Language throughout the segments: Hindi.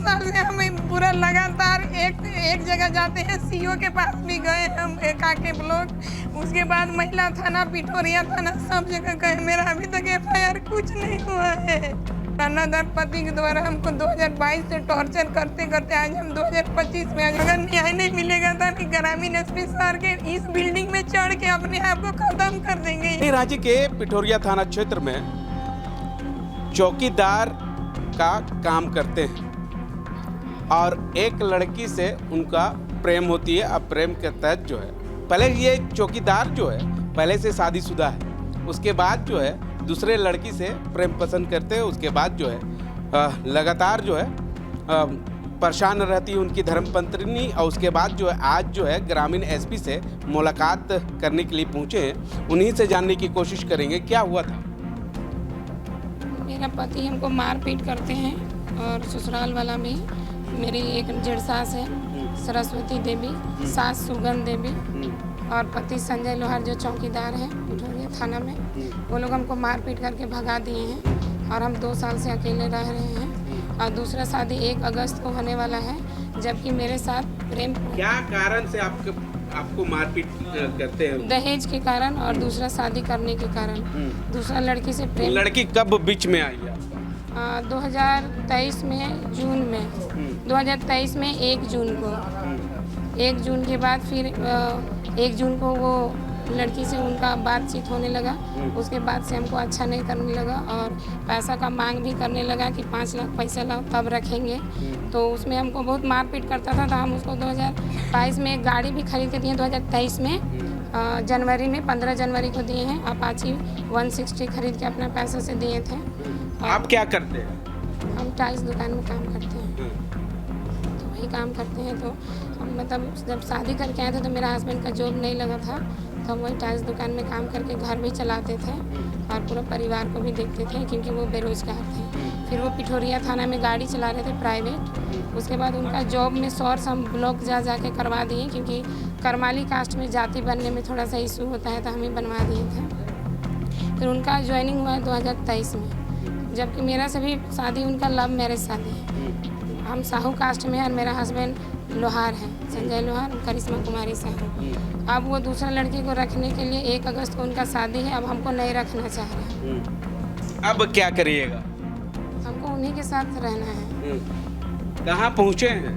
साल से हम पूरा लगातार एक जगह जाते हैं, सीओ के पास भी गए हम, काके ब्लॉक, उसके बाद महिला थाना, पिठोरिया थाना, सब जगह गए। मेरा अभी तक एफआईआर कुछ नहीं हुआ है। ननद पति के द्वारा हमको 2022 से टॉर्चर करते करते आज हम 2025 में, अगर न्याय नहीं मिलेगा तो ग्रामीण एसपी सर के इस बिल्डिंग में चढ़ के अपने आप को खत्म कर देंगे। राज्य के पिठोरिया थाना क्षेत्र में चौकीदार का काम करते हैं और एक लड़की से उनका प्रेम होती है। अब प्रेम के तहत जो है, पहले ये चौकीदार जो है पहले से शादीशुदा है, उसके बाद जो है दूसरे लड़की से प्रेम पसंद करते हैं। उसके बाद जो है लगातार जो है परेशान रहती है उनकी धर्मपत्नी। और उसके बाद जो है आज जो है ग्रामीण एसपी से मुलाकात करने के लिए पहुंचे हैं। उन्हीं से जानने की कोशिश करेंगे क्या हुआ था। मेरा पति हमको मारपीट करते हैं और ससुराल वाला भी। मेरी एक जेठ सास है सरस्वती देवी, सास सुगंध देवी और पति संजय लोहार जो चौकीदार है पिठोरिया थाना में, वो लोग हमको मारपीट करके भगा दिए हैं और हम 2 साल से अकेले रह रहे हैं। और दूसरा शादी 1 अगस्त को होने वाला है, जबकि मेरे साथ प्रेम। क्या कारण से आपको मारपीट करते हैं? दहेज के कारण और दूसरा शादी करने के कारण, दूसरा लड़की से प्रेम। लड़की कब बीच में आई है? 2023 में जून में, 2023 में 1 जून को, 1 जून के बाद फिर 1 जून को वो लड़की से उनका बातचीत होने लगा। उसके बाद से हमको अच्छा नहीं करने लगा और पैसा का मांग भी करने लगा कि 5 लाख पैसा लाओ तब रखेंगे। तो उसमें हमको बहुत मारपीट करता था। तो हम उसको 2022 में एक गाड़ी भी खरीद के दिए, 2023 में जनवरी में 15 जनवरी को दिए हैं। अपाची 160 खरीद के अपना पैसा से दिए थे। आप क्या करते हैं? हम टाइल्स दुकान में काम करते हैं, तो वही काम करते हैं। तो हम मतलब जब शादी करके आए थे तो मेरा हस्बैंड का जॉब नहीं लगा था, तो हम वही टाइल्स दुकान में काम करके घर भी चलाते थे और पूरा परिवार को भी देखते थे, क्योंकि वो बेरोजगार थे। फिर वो पिठोरिया थाना में गाड़ी चला रहे थे प्राइवेट। उसके बाद उनका जॉब में सोर्स हम ब्लॉक जा के करवा दिए, क्योंकि करमाली कास्ट में जाति बनने में थोड़ा सा इशू होता है, तो हमें बनवा दिए थे। फिर उनका ज्वाइनिंग हुआ है 2023 में, जबकि मेरा सभी शादी उनका लव मैरिज शादी है। हम साहू कास्ट में हैं और मेरा हस्बैंड लोहार है, संजय लोहार, करिश्मा कुमारी साहू। अब वो दूसरा लड़की को रखने के लिए 1 अगस्त को उनका शादी है, अब हमको नहीं रखना चाह रहे। अब क्या करिएगा? हमको उन्हीं के साथ रहना है। कहाँ पहुँचे हैं?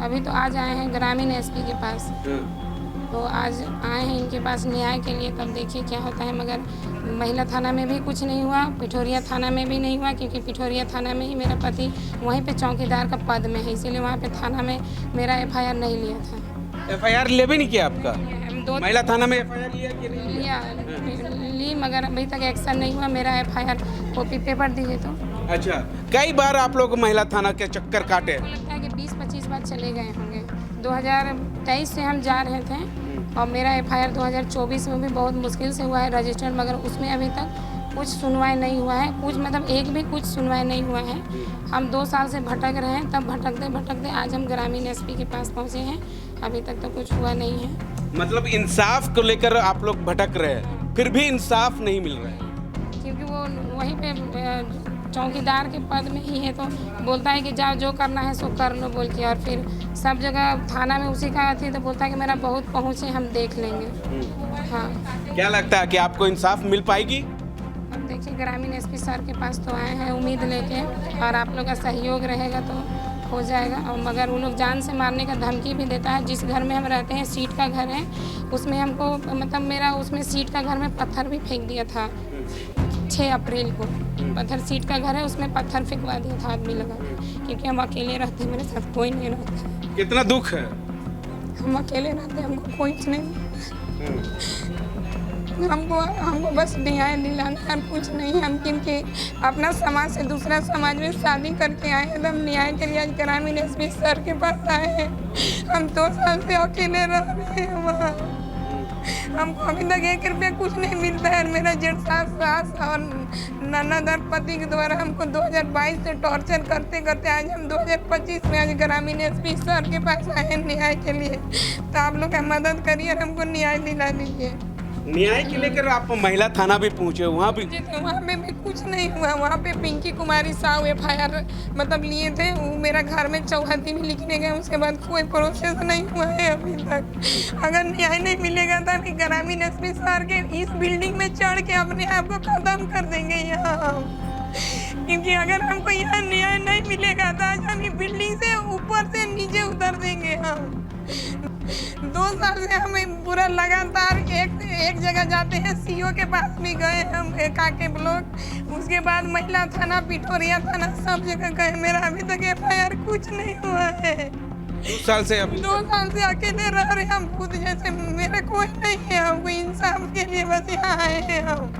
अभी तो आज आए हैं ग्रामीण एसपी के पास, तो आज आए हैं इनके पास न्याय के लिए, तब देखिए क्या होता है। मगर महिला थाना में भी कुछ नहीं हुआ, पिठोरिया थाना में भी नहीं हुआ, क्योंकि पिठोरिया थाना में ही मेरा पति वहीं पे चौकीदार का पद में है, इसीलिए वहाँ पे थाना में मेरा एफआईआर नहीं लिया था। एफआईआर ले भी नहीं किया आपका? हम 2 महिला थाना में एफआईआर लिया कि नहीं ली, मगर अभी तक एक्शन नहीं हुआ। मेरा एफआईआर कॉपी पेपर दीजिए तो। अच्छा, कई बार आप लोग महिला थाना के चक्कर काटे? लगता है कि 20-25 बार चले गए होंगे। 2023 से हम जा रहे थे और मेरा एफआईआर 2024 में भी बहुत मुश्किल से हुआ है रजिस्टर्ड, मगर उसमें अभी तक कुछ सुनवाई नहीं हुआ है। कुछ मतलब एक भी कुछ सुनवाई नहीं हुआ है। हम 2 साल से भटक रहे हैं, तब भटकते भटकते आज हम ग्रामीण एसपी के पास पहुँचे हैं। अभी तक तो कुछ हुआ नहीं है। मतलब इंसाफ को लेकर आप लोग भटक रहे हैं, फिर भी इंसाफ नहीं मिल रहा है? क्योंकि वो वहीं पे चौकीदार के पद में ही है, तो बोलता है कि जाओ जो करना है सो कर लो बोल के, और फिर सब जगह थाना में उसी का थी, तो बोलता है कि मेरा बहुत पहुँच है, हम देख लेंगे। हाँ, क्या लगता है कि आपको इंसाफ मिल पाएगी? अब देखिए ग्रामीण एसपी सर के पास तो आए हैं उम्मीद लेके, और आप लोग का सहयोग रहेगा तो हो जाएगा। और मगर वो लोग जान से मारने का धमकी भी देता है। जिस घर में हम रहते हैं सीट का घर है, उसमें हमको मतलब मेरा उसमें सीट का घर में पत्थर भी फेंक दिया था 6 अप्रैल को। पत्थर सीट का घर है, उसमें पत्थर फेंकवा दिया था आदमी लगा, क्योंकि हम अकेले रहते हैं, मेरे साथ कोई नहीं रहता। कितना दुख है? हम अकेले रहते हैं, हमको कोई नहीं। हमको बस न्याय दिलाना और कुछ नहीं। हम क्योंकि अपना समाज से दूसरा समाज में शादी करके आए हैं, तो हम न्याय के लिए आज ग्रामीण एसपी सर के पास आए हैं। हम 2 साल से अकेले रह रहे हैं वहाँ। हमको अभी तक 1 रुपया कुछ नहीं मिलता है। मेरा जेठ सास और ननद और पति के द्वारा हमको 2022 से टॉर्चर करते करते आज हम 2025 में आज ग्रामीण एसपी सर के पास आए हैं न्याय के लिए। तो आप लोग मदद करिए और हमको न्याय दिला दीजिए। न्याय के लेकर आप महिला थाना भी पहुंचे, वहाँ भी जी, तो वहाँ पे भी कुछ नहीं हुआ। वहाँ पे पिंकी कुमारी साहू FIR मतलब लिए थे, वो मेरा घर में चौहद्दी में लिखने गए, उसके बाद कोई प्रोसेस नहीं हुआ है अभी तक। अगर न्याय नहीं मिलेगा तो अभी ग्रामीण SP सर के इस बिल्डिंग में चढ़ के अपने आप को खत्म कर देंगे यहाँ हम। क्योंकि अगर हमको यहाँ न्याय नहीं मिलेगा तो आज हम बिल्डिंग से ऊपर से नीचे उतर देंगे हम। 2 साल से हमें पूरा लगातार एक जगह जाते हैं, CO के पास भी गए हम, काके ब्लॉक, उसके बाद महिला थाना, पिठोरिया थाना, सब जगह गए। मेरा अभी तक FIR कुछ नहीं हुआ है। 2 साल से अभी 2 साल से अकेले रह रहे हम खुद, जैसे मेरा कोई नहीं है। हमको इंसाफ के लिए बस यहाँ आए हैं हम।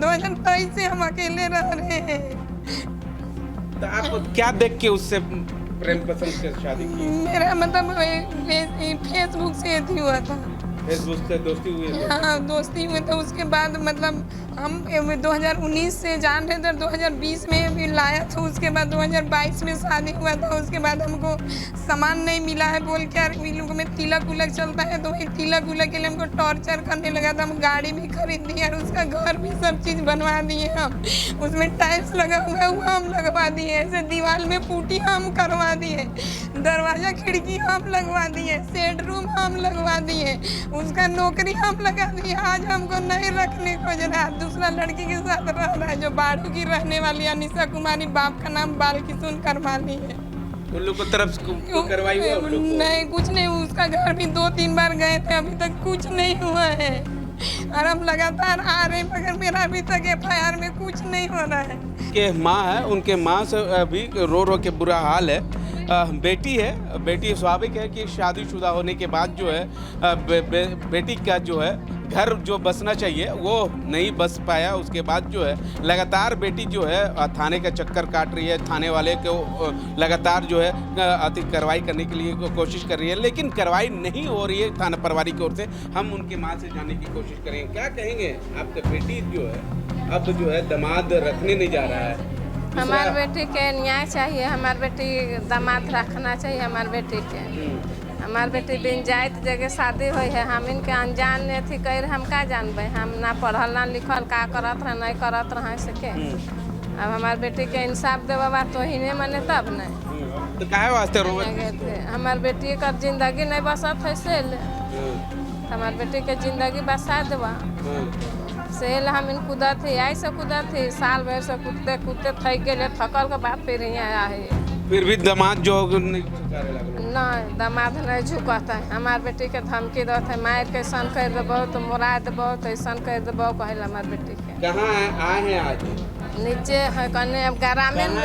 2023 से हम अकेले रह रहे हैं। तो आप क्या देख के उससे प्रेम पसंद से शादी की? मेरा मतलब फेसबुक से अथी हुआ था, फेसबुक से दोस्ती हुई है? हाँ दोस्ती हुई। तो उसके बाद मतलब हम 2019 से जान रहे थे, 2020 में भी लाया था। उसके बाद 2022 में शादी हुआ था। उसके बाद हमको सामान नहीं मिला है बोल के, यार इन लोगों में तिलक उलक चलता है, तो एक तिलक उलक के लिए हमको टॉर्चर करने लगा था। हम गाड़ी भी खरीद दी और उसका घर भी सब चीज़ बनवा दिए हम। उसमें टाइल्स लगा हुआ है वो हम लगवा दिए, ऐसे दीवार में पुट्टी हम करवा दिए, दरवाजा खिड़की हम लगवा दिए, सेट रूम हम लगवा दिए, उसका नौकरी हम लगा दिए। आज हमको नहीं रखने को जरा दूसरा लड़की के साथ रह रहा है, जो बाड़ू की रहने वाली अनिशा कुमारी, बाप का नाम बाल किशोर करवाली है। उन लोग को तरफ करवाई हुई है उन लोग को? नहीं, कुछ नहीं। उसका घर भी 2-3 बार गए थे, अभी तक कुछ नहीं हुआ है। और हम लगातार आ रहे हैं, मगर मेरा अभी तक FIR में कुछ नहीं हो रहा है। के माँ है, उनके माँ से अभी रो रो के बुरा हाल है। बेटी है, बेटी स्वाभाविक है कि शादीशुदा होने के बाद जो है बेटी का जो है घर जो बसना चाहिए वो नहीं बस पाया। उसके बाद जो है लगातार बेटी जो है थाने का चक्कर काट रही है, थाने वाले को लगातार जो है अति कार्रवाई करने के लिए कोशिश कर रही है, लेकिन कार्रवाई नहीं हो रही है थाना प्रभारी की ओर से। हम उनके माँ से जानने की कोशिश करेंगे। क्या कहेंगे, आपका बेटी जो है अब जो है दामाद रखने नहीं जा रहा है? हमारे बेटी के न्याय चाहिए, हमारे बेटी दामाद रखना चाहिए हमारे बेटी के। हमारे बेटी बिन जाइत जगह शादी हुई है, हम इनके अनजान ने थी कह हम का जानबे, हम ना पढ़ल ना लिखल, का करत रहे नहीं करत रहे सके। अब हमारे बेटी के इंसाफ देवा तो ही नहीं मने तब नहीं तो काहे वास्ते रोवे? हमारे बेटी का जिंदगी नहीं बसत है से हमारे बेटी के जिंदगी बसा देवा सेल हम इन कूदा थे, ऐसे कूदा थे, साल भर से कूदते कूदते थक गए, थकल के बाद फिर यहाँ आए। फिर भी दामाद जो नहीं दामाद नहीं झुकता है। हमारे बेटी के धमकी देते है, मार के ऐसा कर देबो तो मुरा देबो तो ऐसा कर देबो कहल हमारे बेटी के। कहाँ आए हैं आज? नीचे है कने अब ग्रामीण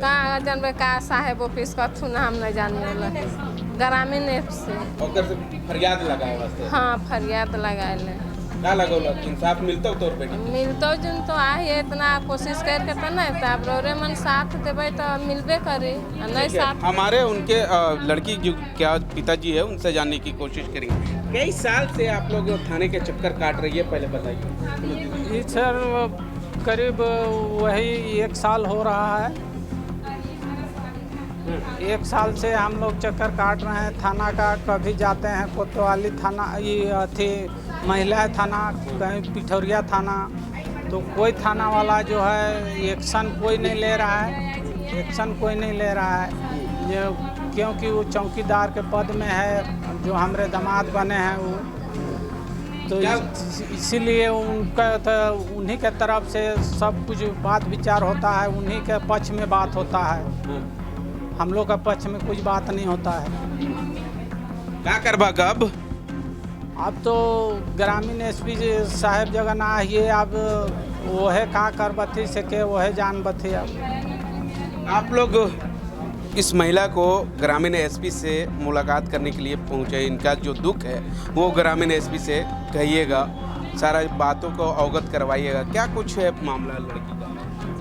कहाँ जानबे का साहेब ऑफिस का थू हम नहीं जाने ग्रामीण से फरियाद लगाए वास्ते। हाँ फरियाद लगाए का लगौला इंसाफ मिलता तोर बेटी? मिलतो जुन तो आहे इतना कोशिश करके तो नहीं तो अब रोरे मन साथ देवे तो मिलबे करे, नहीं साथ हमारे उनके लड़की जो क्या पिताजी है उनसे जानने की कोशिश करेंगे। कई साल से आप लोग थाने के चक्कर काट रही है, पहले बताइए। सर करीब वही 1 साल हो रहा है। 1 साल से हम लोग चक्कर काट रहे हैं थाना का। कभी जाते हैं कोतवाली थाना, ये थी महिला थाना, कहीं पिठौरिया थाना, तो कोई थाना वाला जो है एक्शन कोई नहीं ले रहा है, एक्शन कोई नहीं ले रहा है। ये क्योंकि वो चौकीदार के पद में है, जो हमारे दामाद बने हैं वो, तो इसीलिए उनका तो उन्हीं के तरफ से सब कुछ बात विचार होता है, उन्हीं के पक्ष में बात होता है, हम लोग का पक्ष में कुछ बात नहीं होता है। क्या करबा कब? अब तो ग्रामीण SP साहेब जगह ना आइए, अब वो है का कर बथी से के वो है जान बथी। अब आप लोग इस महिला को ग्रामीण SP से मुलाकात करने के लिए पहुंचे, इनका जो दुख है वो ग्रामीण SP से कहिएगा, सारा बातों को अवगत करवाइएगा। क्या कुछ है मामला लड़की का?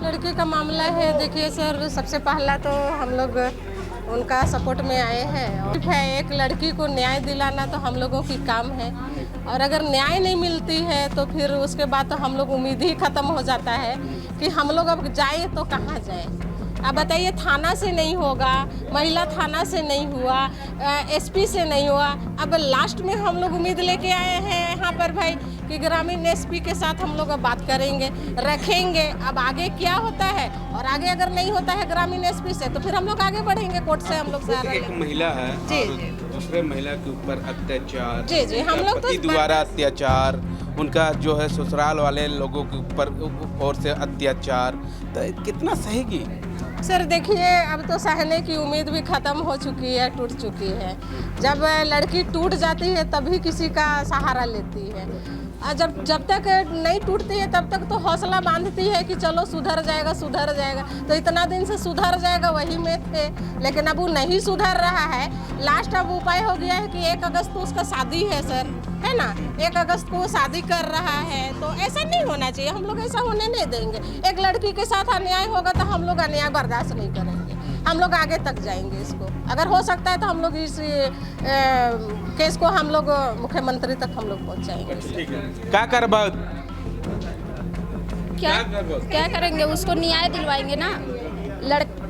लड़की का मामला है, देखिए सर, सबसे पहला तो हम लोग उनका सपोर्ट में आए हैं और एक लड़की को न्याय दिलाना तो हम लोगों की काम है, और अगर न्याय नहीं मिलती है तो फिर उसके बाद तो हम लोग उम्मीद ही ख़त्म हो जाता है कि हम लोग अब जाए तो कहाँ जाए। अब बताइए थाना से नहीं होगा, महिला थाना से नहीं हुआ, एसपी से नहीं हुआ, अब लास्ट में हम लोग उम्मीद लेके आए हैं यहाँ पर भाई कि ग्रामीण एसपी के साथ हम लोग अब बात करेंगे, रखेंगे। अब आगे क्या होता है, और आगे अगर नहीं होता है ग्रामीण एसपी से तो फिर हम लोग आगे बढ़ेंगे कोर्ट से हम लोग सहारा एक लेंगे। महिला है जी, और जी। दूसरे महिला के ऊपर अत्याचार, जी, जी, हम लोग तो पति इस बात द्वारा अत्याचार, उनका जो है ससुराल वाले लोगों के ऊपर और से अत्याचार, तो कितना सहेगी? सर देखिए, अब तो सहने की उम्मीद भी ख़त्म हो चुकी है, टूट चुकी है। जब लड़की टूट जाती है तभी किसी का सहारा लेती है, और जब तक नहीं टूटती है तब तक तो हौसला बांधती है कि चलो सुधर जाएगा, सुधर जाएगा। तो इतना दिन से सुधर जाएगा वही में थे, लेकिन अब वो नहीं सुधर रहा है। लास्ट अब उपाय हो गया है कि 1 अगस्त को उसका शादी है सर, है ना, 1 अगस्त को वो शादी कर रहा है। तो ऐसा नहीं होना चाहिए, हम लोग ऐसा होने नहीं देंगे। एक लड़की के साथ अन्याय होगा तो हम लोग अन्याय बर्दाश्त नहीं करेंगे, हम लोग आगे तक जाएंगे इसको। अगर हो सकता है तो हम लोग इस केस को हम लोग मुख्यमंत्री तक हम लोग पहुंचाएंगे। ठीक है, क्या कर बाद? क्या करेंगे, उसको न्याय दिलवाएंगे ना।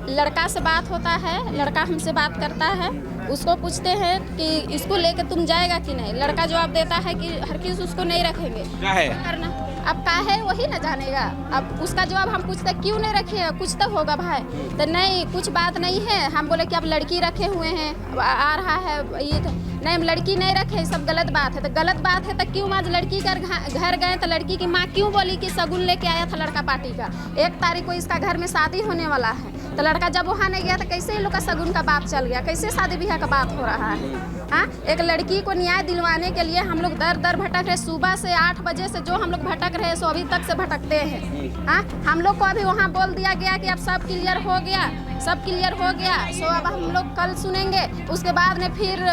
लड़का से बात होता है, लड़का हमसे बात करता है, उसको पूछते हैं कि इसको लेकर तुम जाएगा कि नहीं। लड़का जवाब देता है कि हर चीज उसको नहीं रखेंगे। क्या है? करना अब का है वही ना जानेगा। अब उसका जवाब हम पूछते क्यों नहीं रखे, कुछ तो होगा भाई। तो नहीं, कुछ बात नहीं है। हम बोले कि अब लड़की रखे हुए हैं, आ रहा है ये नहीं, हम लड़की नहीं रखे, सब गलत बात है। तो गलत बात है तो क्यों आज लड़की का घर गए तो लड़की की माँ क्यों बोली कि शगुन लेके आया था लड़का पार्टी का, 1 तारीख को इसका घर में शादी होने वाला है। तो लड़का जब वहाँ नहीं गया तो कैसे लोग का शगुन का बात चल गया, कैसे शादी ब्याह का बात हो रहा है। हाँ, एक लड़की को न्याय दिलवाने के लिए हम लोग दर दर भटक रहे। सुबह से 8 बजे से जो हम लोग भटक रहे सो अभी तक से भटकते हैं। हाँ, हम लोग को अभी वहाँ बोल दिया गया कि अब सब क्लियर हो गया, सब क्लियर हो गया। सो अब हम लोग कल सुनेंगे, उसके बाद में फिर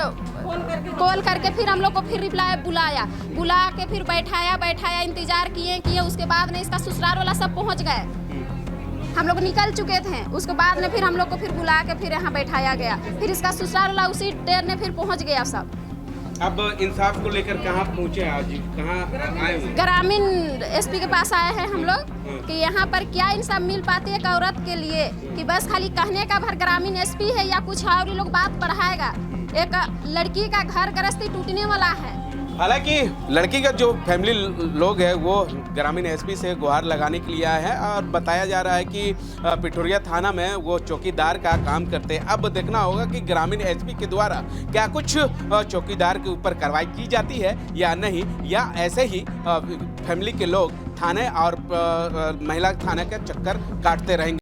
कॉल करके फिर हम लोग को फिर रिप्लाई बुला के फिर बैठाया, इंतजार किए। उसके बाद में इसका ससुराल वाला सब पहुँच गए, हम लोग निकल चुके थे। उसके बाद में फिर हम लोग को फिर बुला के फिर यहाँ बैठाया गया, फिर इसका ससुराल वाला उसी देर में फिर पहुँच गया सब। अब इंसाफ को लेकर कहाँ पहुँचे आज, कहाँ आए हुए? ग्रामीण एसपी के पास आए हैं हम लोग कि यहाँ पर क्या इंसाफ मिल पाती है एक औरत के लिए, कि बस खाली कहने का भर ग्रामीण एसपी है या कुछ और लोग बात बढ़ाएगा। एक लड़की का घर गृहस्थी टूटने वाला है। हालांकि लड़की का जो फैमिली लोग है वो ग्रामीण एसपी से गुहार लगाने के लिए आए हैं और बताया जा रहा है कि पिठोरिया थाना में वो चौकीदार का काम करते हैं। अब देखना होगा कि ग्रामीण एसपी के द्वारा क्या कुछ चौकीदार के ऊपर कार्रवाई की जाती है या नहीं, या ऐसे ही फैमिली के लोग थाने और महिला थाने के चक्कर काटते रहेंगे।